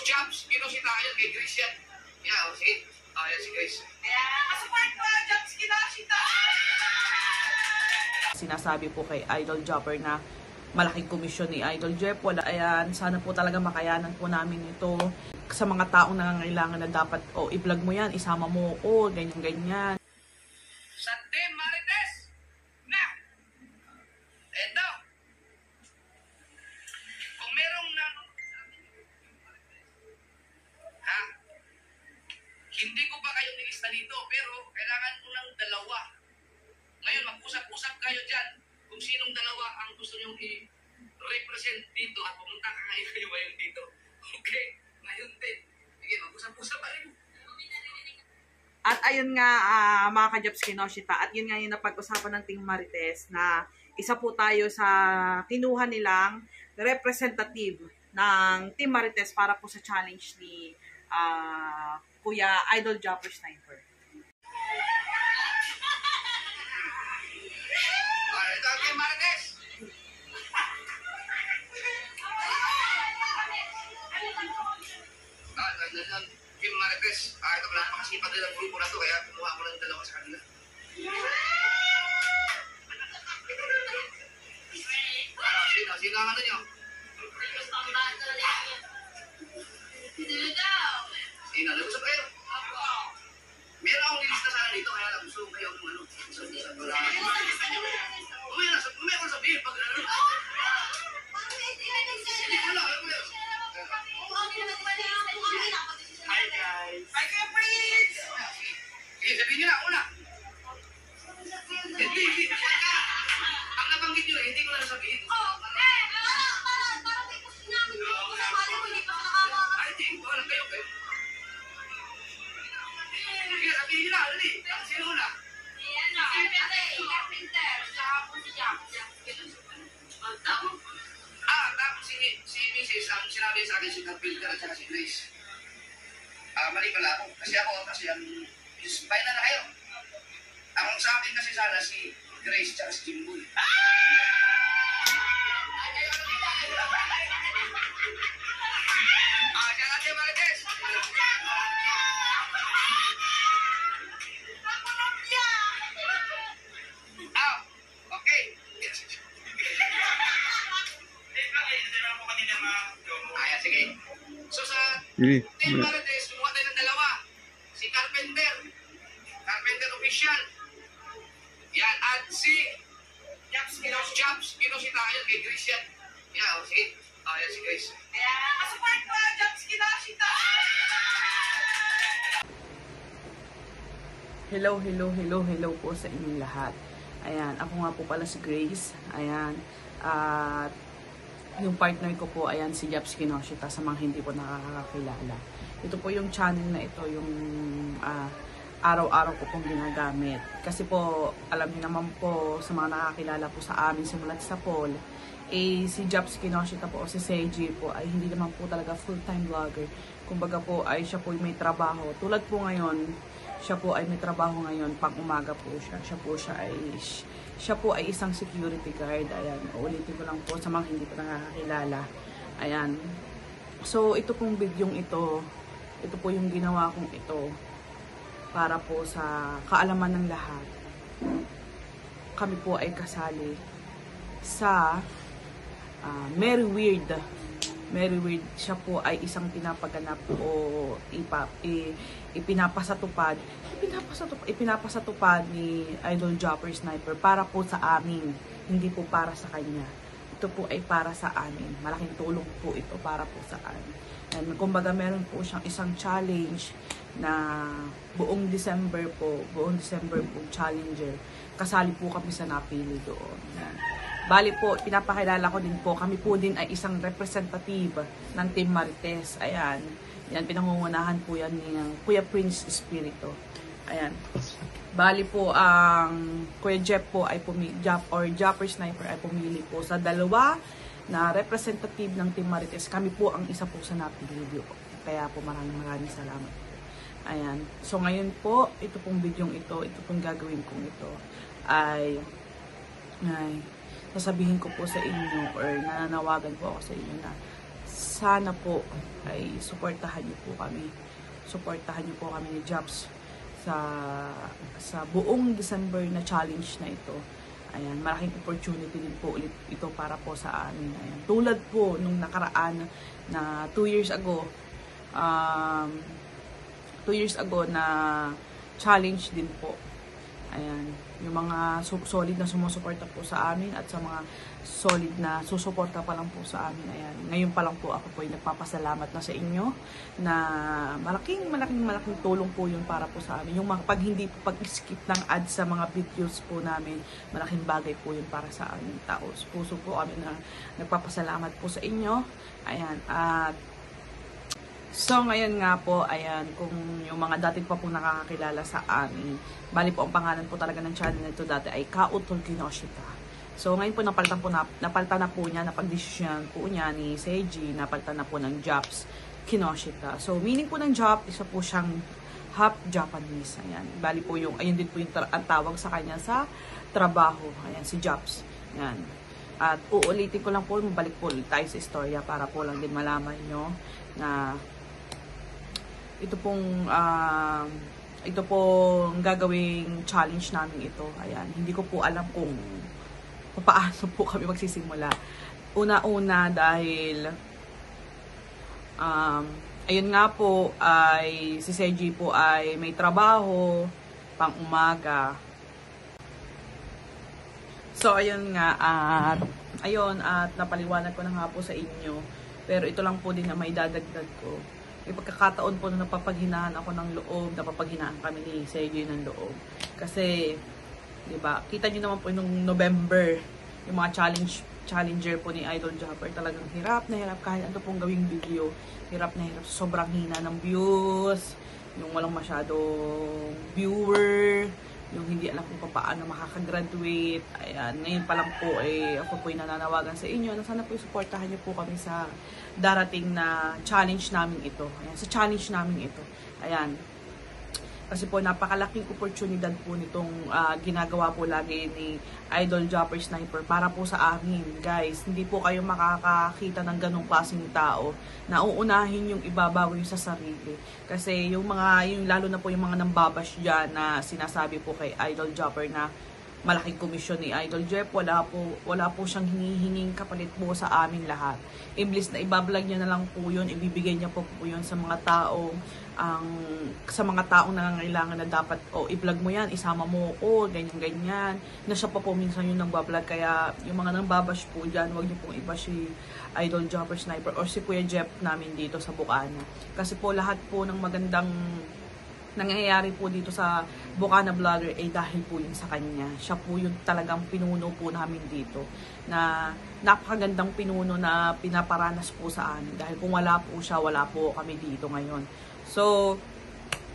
Jobs, kinosita kayo kay Grace yan. Yeah, o sige. Yan si Grace. Kasupport po, Jobs, kinosita! Sinasabi po kay Idol Jopper na malaking komisyon ni Idol Jeff. Wala, ayan, sana po talaga makayanan po namin ito sa mga taong nangangailangan na dapat, i-vlog mo yan, isama mo ko, ganyan-ganyan. Sa Team Marites na eto, kung merong hindi ko pa kayo nilista dito, pero kailangan ko ng dalawa. Ngayon, mag-usap-usap kayo dyan kung sinong dalawa ang gusto nyong i-represent dito at pumunta ka kayo ngayon dito. Okay? Ngayon din. Sige, mag-usap-usap pa rin. At ayun nga, mga ka-Jobs Kinoshita, at yun nga yung napag-usapan ng Team Marites na isa po tayo sa kinuha nilang representative ng Team Marites para po sa challenge ni Kuya Idol Jopper Sniper. Ito ang Team Marites. Team Marites. Ito pala, napakasipat din ang grupo na to, kaya kumuha ko ng dalawa sa kanila. Sino ang ano nyo? Sino? Nag-usap kayo? Meron akong nilista sana dito, kaya lang gusto kayo ng ano. Umaya ko sabihin pag ano. Hindi ko lang. Hi guys. Hi, Kuya Prince! Sige, sabihin nyo na, una. Hindi. Ang nabanggit nyo, hindi ko lang sabihin. Ay, hindi. Wala kayo. Sige, sabihin nyo na, dali. Sino una? Tapos si Mrs. ang sinabi sa akin si Carpenter at saka si Grace. Mali pala ako. Kasi ang isbay na kayo. Ang sa akin kasi sana si Grace at si Jimboy. Diyan natin, Marites. Okay. Ayan, sige. So sa Team Marites, kumuha tayo ng dalawa. Si Carpenter official. Yan, at si Jobs, kinosita kayo kay Grace yan. Yan, o sige. Yan si Grace. Kasupport po, Jobs, kinosita! Hello po sa inyong lahat. Ayan, ako nga po pala si Grace. Ayan, at yung partner ko po, ayan, si Jobs Kinoshita, sa mga hindi po nakakakilala. Ito po yung channel na ito, yung araw-araw ko pong ginagamit. Kasi po, alam niyo naman po, sa mga nakakilala po sa amin, simulat sa poll, si Jobs Kinoshita po, o si Seiji po, ay hindi naman po talaga full-time vlogger. Kumbaga po, ay siya po may trabaho. Tulad po ngayon, siya po ay may trabaho ngayon, pang umaga po siya. Siya po ay isang security guard. Ayan, ulitin ko lang po sa mga hindi po nakakakilala. Ayan. So, ito pong bidyong ito po yung ginawa kong ito para po sa kaalaman ng lahat. Kami po ay kasali sa Merry Weird. Siya po ay isang pinapaganap o ipinapasatupad ni Idol Jopper Sniper para po sa amin, hindi po para sa kanya. Ito po ay para sa amin. Malaking tulong po ito para po sa amin. And kumbaga meron po siyang isang challenge na buong December po challenger. Kasali po kami sa napili doon. Bali po, pinapakilala ko din po, kami po din ay isang representative ng Team Marites. Ayan. Yan, pinangungunahan po yan ni Kuya Prince Espiritu. Ayan. Bali po, ang Kuya Jeff po ay Jopper Sniper ay pumili po sa dalawa na representative ng Team Marites. Kami po ang isa po sa napili po. Kaya po maraming salamat po. Ayan. So ngayon po, ito pong bidyong ito pong gagawin kong ito ay sasabihin ko po sa inyo or nananawagan po ako sa inyo na sana po ay suportahan niyo po kami. Suportahan niyo po kami ni Jobs sa buong December na challenge na ito. Ayan, malaking opportunity din po ulit ito para po sa amin. Ayan, tulad po nung nakaraan na 2 years ago, 2 years ago na challenge din po. Ayan, yung mga solid na sumusuporta po sa amin at sa mga solid na susuporta pa lang po sa amin. Ayan, ngayon pa lang po ako po ay nagpapasalamat na sa inyo na malaking tulong po yun para po sa amin. Yung pag hindi po pag-skip ng ads sa mga videos po namin, malaking bagay po yun para sa amin. Taos puso po kami na nagpapasalamat po sa inyo. Ayan, at so, ngayon nga po, ayan, kung yung mga dati pa po nakakakilala sa amin, bali po ang pangalan po talaga ng channel nito dati ay Kautol Kinoshita. So, ngayon po napalitan na po niya, napag-desisyon po niya ni Seiji, napalitan na po ng Jobs Kinoshita. So, meaning po ng Job, isa po siyang half Japanese. Ayan, bali po yung, ayun din po yung ang tawag sa kanya sa trabaho. Ayan, si Jobs. Ayan. At uulitin ko lang po, mabalik po tayo sa istorya para po lang din malaman nyo na ito pong gagawing challenge namin ito. Ayan, hindi ko po alam kung paano po kami magsisimula. Una-una dahil ayun nga po ay si Seiji po ay may trabaho pang umaga. So ayun nga at napaliwanag ko na nga po sa inyo. Pero ito lang po din na may dadagdag ko. May pagkakataon po na napapaghinaan ako ng loob, napapaghinaan kami ni Seiji ng loob. Kasi, di ba, kita nyo naman po nung November, yung mga challenger po ni Idol Jopper, talagang hirap na hirap kahit ano pong gawing video. Hirap na hirap, sobrang hina ng views, yung walang masyadong viewer, yung hindi alam kung paano makakagraduate. Ayan, ngayon pa lang po ako po ay nananawagan sa inyo na sana po suportahan niyo po kami sa darating na challenge namin ito. Ayan, sa challenge namin ito. Ayan. Kasi po napakalaking oportunidad po nitong ginagawa po lagi ni Idol Jopper Sniper para po sa amin, guys. Hindi po kayo makakakita ng ganong klaseng tao na uunahin yung ibabago yung sa sarili. Kasi yung lalo na po yung mga nambabash dyan na sinasabi po kay Idol Jopper na malaking komisyon ni Idol Jeff, wala po siyang hinihinging kapalit po sa amin lahat. Imbis na ibablog niya na lang po yun, ibibigay niya po yun sa mga taong nangangailangan na dapat, i-vlog mo yan, isama mo ko, ganyan-ganyan. Na siya pa po minsan yung nagbablog, kaya yung mga nambabash po dyan, huwag niyo pong iba si Idol Jopper Sniper or si Kuya Jeff namin dito sa Bukana. Kasi po lahat po ng magandang nangyayari po dito sa Bukana Vlogger ay dahil po yun sa kanya. Siya po yung talagang pinuno po namin dito. Na napakagandang pinuno na pinaparanas po sa amin. Dahil kung wala po siya, wala po kami dito ngayon. So,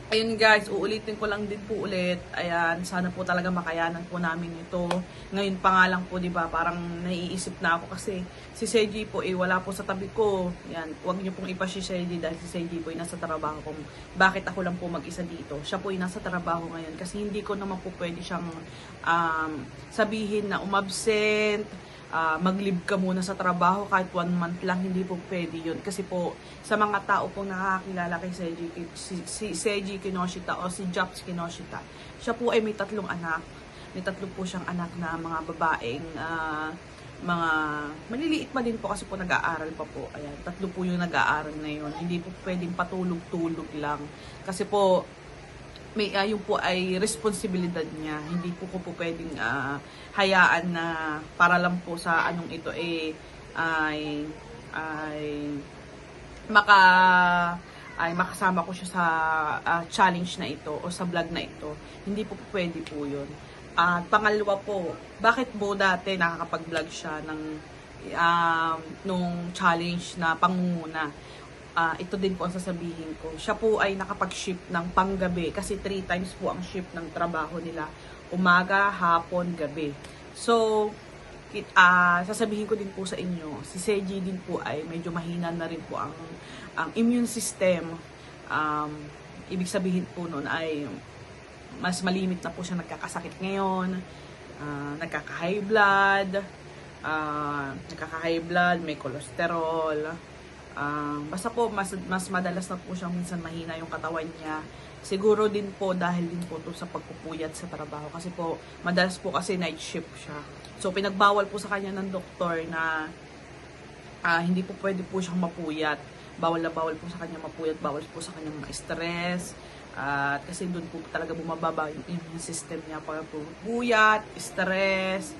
ayun guys, uulitin ko lang din po ulit. Ayan, sana po talaga makayanan po namin ito. Ngayon pa nga lang po, di ba, parang naiisip na ako kasi si Seiji po wala po sa tabi ko. Ayan, huwag niyo pong ipa si Seiji dahil si Seiji po nasa trabaho kung bakit ako lang po mag-isa dito. Siya po nasa trabaho ngayon kasi hindi ko naman po pwede siyang sabihin na umabsent, mag-leave ka muna sa trabaho kahit 1 month lang, hindi po pwede yun. Kasi po, sa mga tao pong nakakakilala kay si Seiji Kinoshita o si Jobs Kinoshita, siya po ay may 3 anak. May 3 po siyang anak na mga babaeng, mga maliliit pa din po kasi po nag-aaral pa po. Ayan, 3 po yung nag-aaral na yun. Hindi po pwedeng patulog-tulog lang. Kasi po, may yung po ay responsibilidad niya. Hindi po ko pwedeng hayaan na para lang po sa anong ito ay makasama ko siya sa challenge na ito o sa vlog na ito. Hindi po pwede po yun. At pangalawa po, bakit po dati nakakapag-vlog siya nung challenge na pangunguna? Ito din po ang sasabihin ko. Siya po ay nakapag-shift ng panggabi kasi 3 times po ang shift ng trabaho nila. Umaga, hapon, gabi. So, sasabihin ko din po sa inyo, si Seiji din po ay medyo mahina na rin po ang immune system. Ibig sabihin po nun ay mas malimit na po siya nagkakasakit ngayon. Nagkaka-high blood, may cholesterol, Basta po, mas madalas na po siyang minsan mahina yung katawan niya. Siguro din po dahil din po to sa pagpupuyat sa trabaho. Kasi po, madalas po kasi night shift siya. So, pinagbawal po sa kanya ng doktor na hindi po pwede po siyang mapuyat. Bawal na bawal po sa kanya mapuyat. Bawal po sa kanya ma-stress. At kasi doon po talaga bumababa yung immune system niya para po puyat, stress.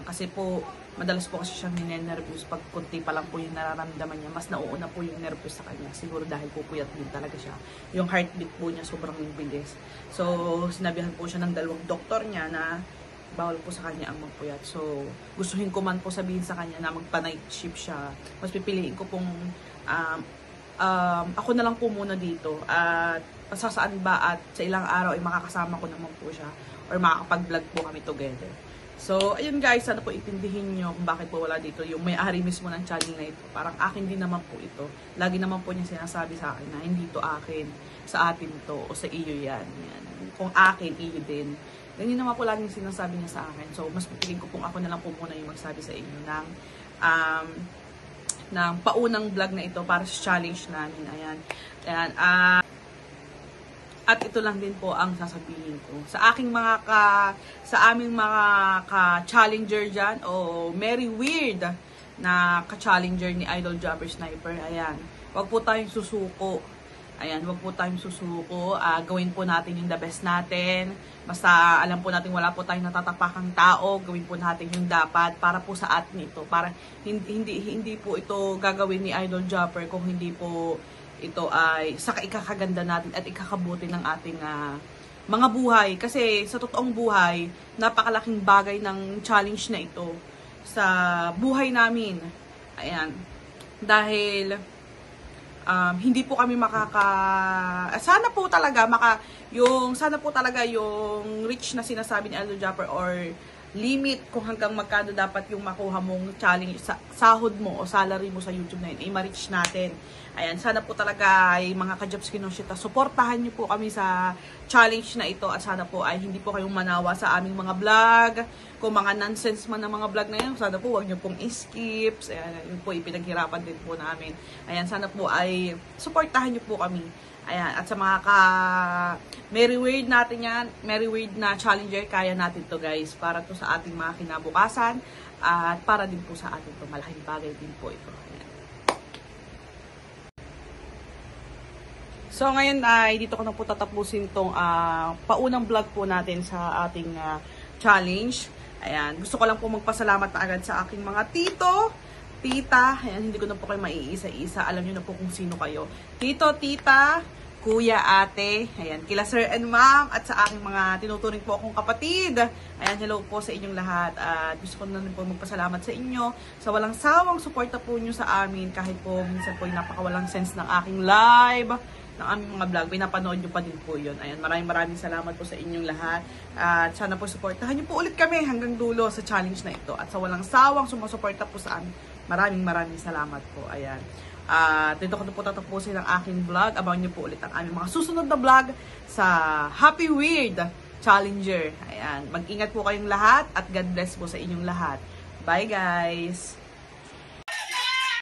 Kasi po, madalas po kasi siyang ninenervous pag kunti pa lang po yung nararamdaman niya. Mas nauuna po yung nervous sa kanya. Siguro dahil po puyat din talaga siya. Yung heartbeat po niya sobrang bilis. So, sinabihan po siya ng dalawang doktor niya na bawal po sa kanya ang magpuyat. So, gustuhin ko man po sabihin sa kanya na magpa-night shift siya. Mas pipiliin ko pong ako na lang po muna dito. At pasasaan ba at sa ilang araw ay makakasama ko naman po siya or makakapag-vlog po kami together. So, ayun guys, sana po itindihin nyo kung bakit po wala dito yung may-ari mismo ng channel na ito. Parang akin din naman po ito. Lagi naman po niya sinasabi sa akin na hindi to akin, sa atin to, o sa iyo yan. Kung akin, iyo din. Ganyan naman po laging sinasabi niya sa akin. So, mas pipiling ko pong ako na lang po muna yung magsabi sa inyo ng paunang vlog na ito para sa challenge namin. Ayan. At ito lang din po ang sasabihin ko. Sa aming mga ka-challenger dyan, o very weird na ka-challenger ni Idol Jumper Sniper, ayan, wag po tayong susuko. Ayan, wag po tayong susuko. Gawin po natin yung the best natin. Basta alam po natin wala po tayong natatapakang tao. Gawin po natin yung dapat para po sa atin ito. Para hindi po ito gagawin ni Idol Jumper kung hindi po ito ay sa ikakaganda natin at ikakabuti ng ating mga buhay. Kasi sa totoong buhay, napakalaking bagay ng challenge na ito sa buhay namin. Ayan. Dahil hindi po kami sana po talaga yung reach na sinasabi ni Idol Jumper or limit kung hanggang magkano dapat yung makuha mong challenge, sahod mo o salary mo sa YouTube na yun, ay ma-reach natin. Ayan, sana po talaga ay mga ka-Jobs Kinoshita, suportahan niyo po kami sa challenge na ito at sana po ay hindi po kayong manawa sa aming mga vlog. Kung mga nonsense man ng mga vlog na yun, sana po huwag niyo pong i-skip. Ayan, yun po ipinaghirapan din po namin. Ayan, sana po ay suportahan niyo po kami. Ayan, at sa mga Merry Weird natin yan, Merry Weird na challenger, kaya natin to guys, para to sa ating mga kinabukasan, at para din po sa atin to, malaking bagay din po ito. Ayan. So ngayon ay dito ko na po tatapusin tong paunang vlog po natin sa ating challenge. Ayan, gusto ko lang po magpasalamat na agad sa aking mga tita, ayan, hindi ko na po kayo maiisa-isa. Alam nyo na po kung sino kayo. Tito, tita, kuya, ate, ayan, kila sir and ma'am, at sa aking mga tinuturing po akong kapatid. Ayan, hello po sa inyong lahat. At gusto ko na rin po magpasalamat sa inyo sa walang sawang suporta po nyo sa amin. Kahit po minsan po yung napakawalang sense ng aking live, ng aming mga vlog, pinapanood nyo pa din po yun. Ayan, maraming salamat po sa inyong lahat. At sana po supportahan nyo po ulit kami hanggang dulo sa challenge na ito. At sa walang sawang sumusuporta po sa amin, maraming salamat po. Ayan. Dito ko na po tatapusin ang aking vlog. Abangan nyo po ulit ang aming mga susunod na vlog sa Happy Weird Challenger. Ayan. Mag-ingat po kayong lahat at God bless po sa inyong lahat. Bye guys!